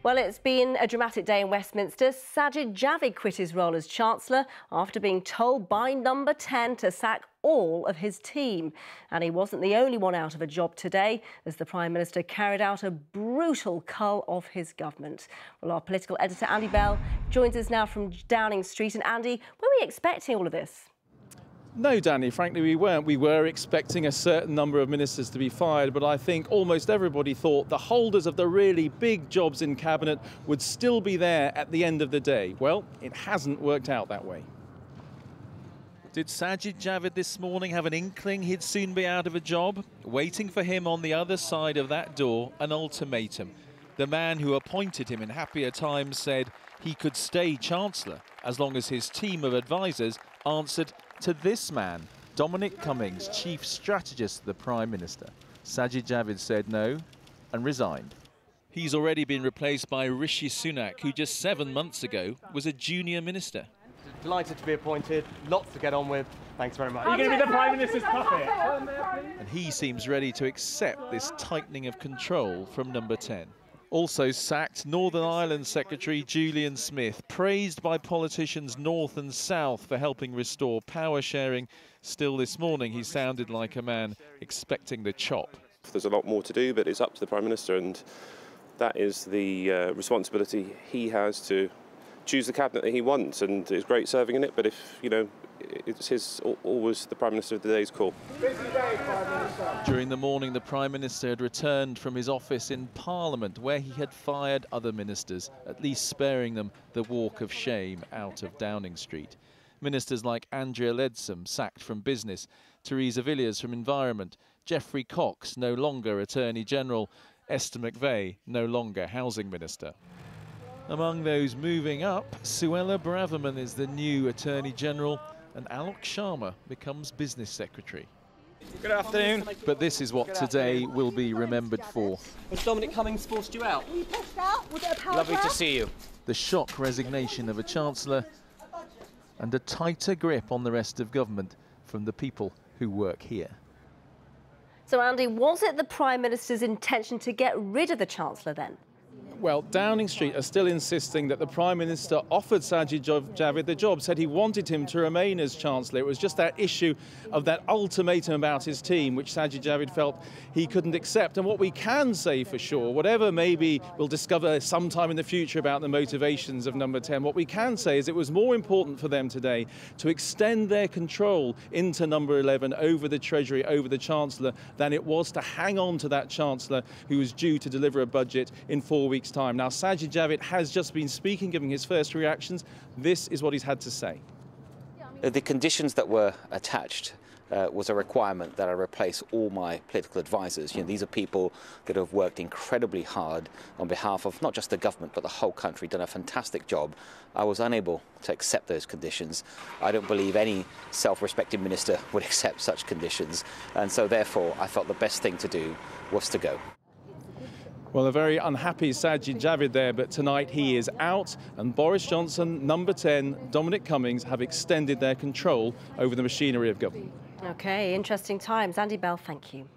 Well, it's been a dramatic day in Westminster. Sajid Javid quit his role as Chancellor after being told by number 10 to sack all of his team. And he wasn't the only one out of a job today, as the Prime Minister carried out a brutal cull of his government. Well, our political editor, Andy Bell, joins us now from Downing Street. And Andy, were we expecting all of this? No, Danny, frankly, we weren't. We were expecting a certain number of ministers to be fired, but I think almost everybody thought the holders of the really big jobs in Cabinet would still be there at the end of the day. Well, it hasn't worked out that way. Did Sajid Javid this morning have an inkling he'd soon be out of a job? Waiting for him on the other side of that door, an ultimatum. The man who appointed him in happier times said he could stay Chancellor as long as his team of advisers answered to this man, Dominic Cummings, Chief Strategist of the Prime Minister. Sajid Javid said no and resigned. He's already been replaced by Rishi Sunak, who just 7 months ago was a junior minister. Delighted to be appointed, lots to get on with. Thanks very much. Are you going to be the Prime Minister's puppet? And he seems ready to accept this tightening of control from number 10. Also sacked, Northern Ireland Secretary Julian Smith, praised by politicians north and south for helping restore power sharing. Still this morning, he sounded like a man expecting the chop. There's a lot more to do, but it's up to the Prime Minister, and that is the responsibility he has to choose the cabinet that he wants, and it's great serving in it, but if, you know, it's always the Prime Minister of the day's call. During the morning, the Prime Minister had returned from his office in Parliament, where he had fired other ministers, at least sparing them the walk of shame out of Downing Street. Ministers like Andrea Leadsom sacked from business, Theresa Villiers from environment, Geoffrey Cox no longer Attorney General, Esther McVey no longer Housing Minister. Among those moving up, Suella Braverman is the new Attorney General, and Alok Sharma becomes Business Secretary. Good afternoon. But this is what today will be remembered for. Has Dominic Cummings forced you out? We pushed out. Was it a power Lovely grab? to see you. The shock resignation of a Chancellor and a tighter grip on the rest of government from the people who work here. So, Andy, was it the Prime Minister's intention to get rid of the Chancellor then? Well, Downing Street are still insisting that the Prime Minister offered Sajid Javid the job, said he wanted him to remain as Chancellor. It was just that issue of that ultimatum about his team, which Sajid Javid felt he couldn't accept. And what we can say for sure, whatever maybe we'll discover sometime in the future about the motivations of number 10, what we can say is it was more important for them today to extend their control into number 11 over the Treasury, over the Chancellor, than it was to hang on to that Chancellor who was due to deliver a budget in 4 weeks' time. Now, Sajid Javid has just been speaking, giving his first reactions. This is what he's had to say. The conditions that were attached was a requirement that I replace all my political advisors. You know, these are people that have worked incredibly hard on behalf of not just the government but the whole country, done a fantastic job. I was unable to accept those conditions. I don't believe any self-respecting minister would accept such conditions, and so therefore I felt the best thing to do was to go. Well, a very unhappy Sajid Javid there, but tonight he is out, and Boris Johnson, number 10, Dominic Cummings have extended their control over the machinery of government. OK, interesting times. Andy Bell, thank you.